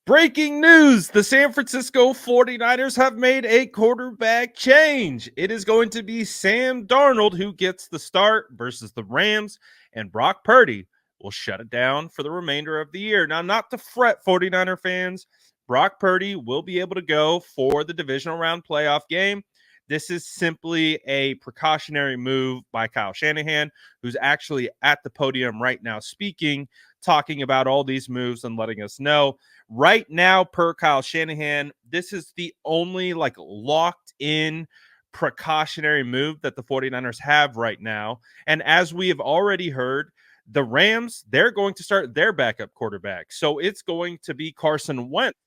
Breaking news, the San Francisco 49ers have made a quarterback change. It is going to be Sam Darnold who gets the start versus the Rams, and Brock Purdy will shut it down for the remainder of the year. Now, not to fret, 49er fans, Brock Purdy will be able to go for the divisional round playoff game. This is simply a precautionary move by Kyle Shanahan, who's actually at the podium right now speaking, talking about all these moves and letting us know. Right now, per Kyle Shanahan, this is the only locked in precautionary move that the 49ers have right now. And as we have already heard, the Rams, they're going to start their backup quarterback. So it's going to be Carson Wentz.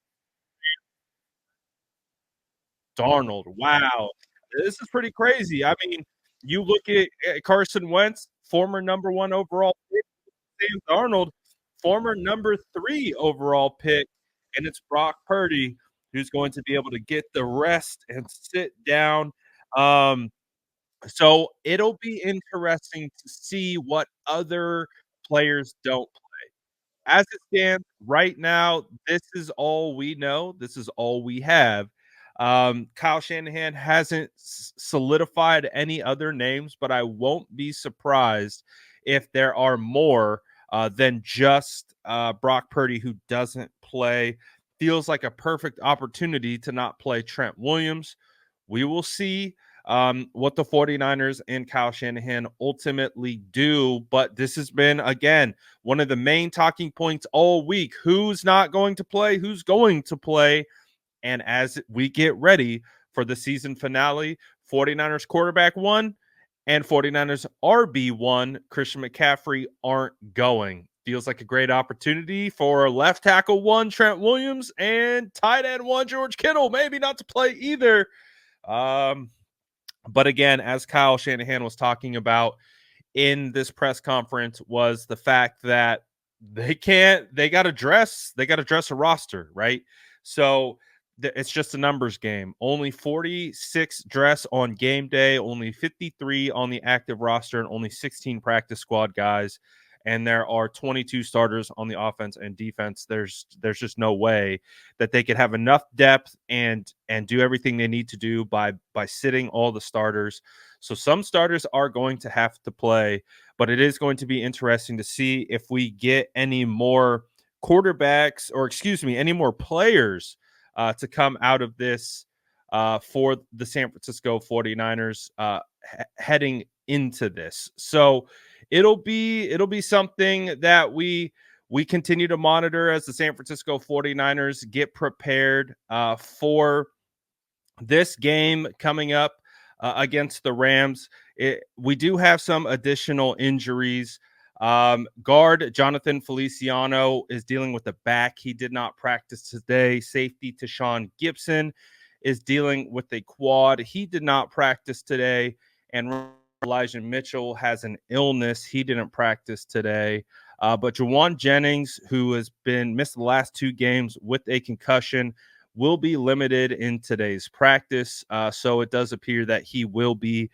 Darnold. Wow. This is pretty crazy. I mean, you look at Carson Wentz, former number one overall pick, Sam Darnold, former number three overall pick, and it's Brock Purdy who's going to be able to get the rest and sit down. Um, so it'll be interesting to see what other players don't. As it stands right now, this is all we know. This is all we have. Kyle Shanahan hasn't solidified any other names, but I won't be surprised if there are more than just Brock Purdy, who doesn't play. Feels like a perfect opportunity to not play Trent Williams. We will see what the 49ers and Kyle Shanahan ultimately do. But this has been, again, one of the main talking points all week. Who's not going to play? Who's going to play? And as we get ready for the season finale, 49ers quarterback one and 49ers RB1, Christian McCaffrey aren't going. Feels like a great opportunity for left tackle one, Trent Williams, and tight end one, George Kittle. Maybe not to play either. But again, as Kyle Shanahan was talking about in this press conference, was the fact that they got to dress a roster, right? So it's just a numbers game. Only 46 dress on game day, only 53 on the active roster, and only 16 practice squad guys. And there are 22 starters on the offense and defense. There's just no way that they could have enough depth and do everything they need to do by sitting all the starters. So some starters are going to have to play, but it is going to be interesting to see if we get any more quarterbacks, or excuse me, any more players to come out of this for the San Francisco 49ers heading into this. So it'll be something that we continue to monitor as the San Francisco 49ers get prepared for this game coming up against the Rams. We do have some additional injuries. Guard Jonathan Feliciano is dealing with a back. He did not practice today. Safety Tashawn Gibson is dealing with a quad. He did not practice today. And Elijah Mitchell has an illness. He didn't practice today. But Jawan Jennings, who has been missed the last two games with a concussion, will be limited in today's practice. So it does appear that he will be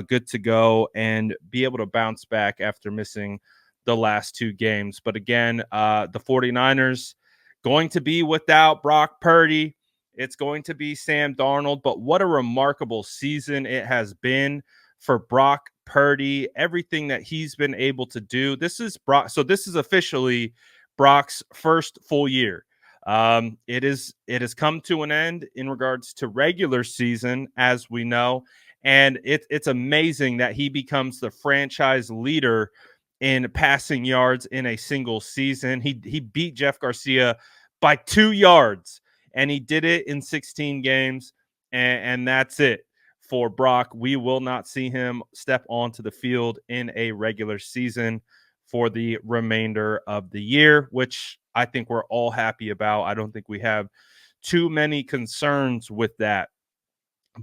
good to go and be able to bounce back after missing the last two games. But again, the 49ers going to be without Brock Purdy. It's going to be Sam Darnold. But what a remarkable season it has been for Brock Purdy. Everything that he's been able to do. This is Brock. So this is officially Brock's first full year. It has come to an end in regards to regular season, as we know. And it's amazing that he becomes the franchise leader in passing yards in a single season. He beat Jeff Garcia by 2 yards, and he did it in 16 games. And that's it for Brock. We will not see him step onto the field in a regular season for the remainder of the year, which I think we're all happy about. I don't think we have too many concerns with that.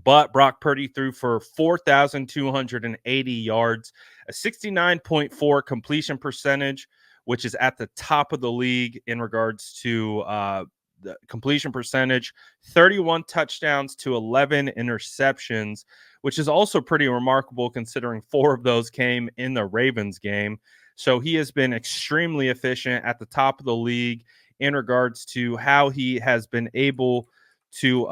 But Brock Purdy threw for 4,280 yards, a 69.4 completion percentage, which is at the top of the league in regards to the completion percentage, 31 touchdowns to 11 interceptions, which is also pretty remarkable considering 4 of those came in the Ravens game. So he has been extremely efficient at the top of the league in regards to how he has been able to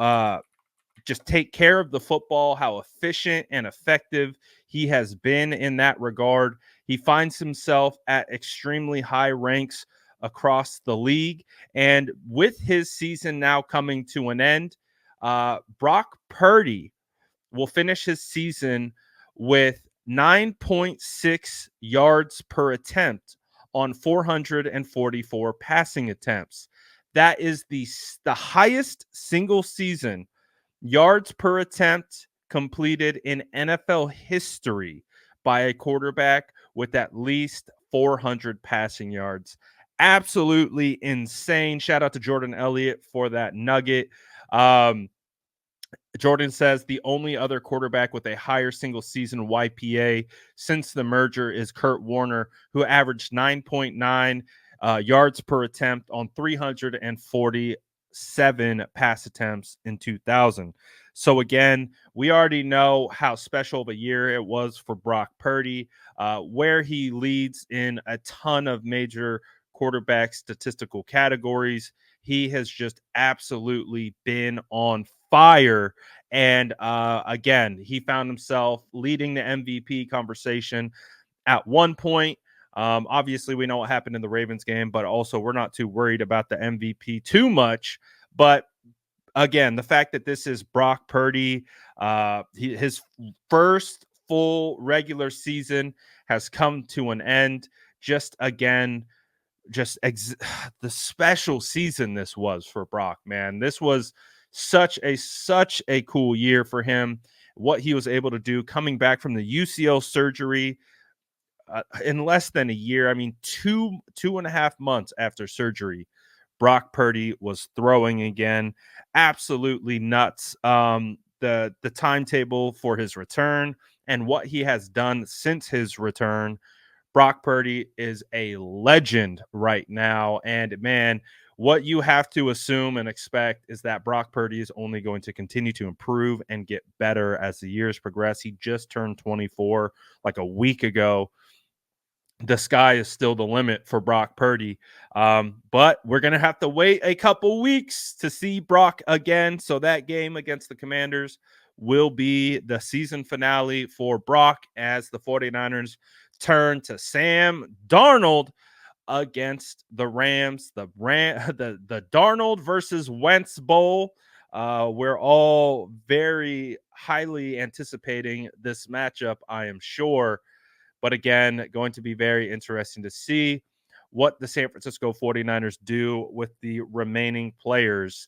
just take care of the football, how efficient and effective he has been in that regard. He finds himself at extremely high ranks across the league. And with his season now coming to an end, Brock Purdy will finish his season with 9.6 yards per attempt on 444 passing attempts. That is the highest single season yards per attempt completed in NFL history by a quarterback with at least 400 passing yards. Absolutely insane. Shout out to Jordan Elliott for that nugget. Um, Jordan says the only other quarterback with a higher single season YPA since the merger is Kurt Warner, who averaged 9.9 yards per attempt on 347 pass attempts in 2000. So again, we already know how special of a year it was for Brock Purdy, where he leads in a ton of major quarterback statistical categories. He has just absolutely been on fire. And again, he found himself leading the MVP conversation at one point. Obviously, we know what happened in the Ravens game, but also we're not too worried about the MVP too much. But again, the fact that this is Brock Purdy, his first full regular season has come to an end. Just again, the special season this was for Brock, man. This was such a cool year for him. What he was able to do coming back from the UCL surgery in less than a year. I mean, two and a half months after surgery, Brock Purdy was throwing again. Absolutely nuts. The timetable for his return and what he has done since his return. Brock Purdy is a legend right now. And man, what you have to assume and expect is that Brock Purdy is only going to continue to improve and get better as the years progress. He just turned 24 like a week ago. The sky is still the limit for Brock Purdy. But we're going to have to wait a couple weeks to see Brock again. So that game against the Commanders will be the season finale for Brock as the 49ers turn to Sam Darnold against the Rams. The Darnold versus Wentz Bowl. We're all very highly anticipating this matchup, I am sure. But again, going to be very interesting to see what the San Francisco 49ers do with the remaining players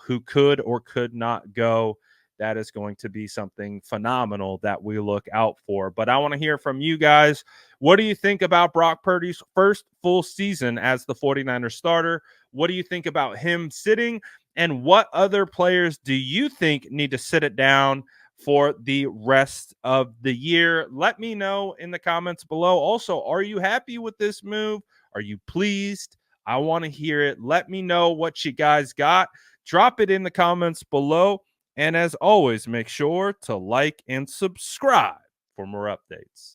who could or could not go. That is going to be something phenomenal that we look out for. But I want to hear from you guys. What do you think about Brock Purdy's first full season as the 49ers starter? What do you think about him sitting? And what other players do you think need to sit it down for the rest of the year? Let me know in the comments below. Also, are you happy with this move? Are you pleased? I want to hear it. Let me know what you guys got. Drop it in the comments below. And as always, make sure to like and subscribe for more updates.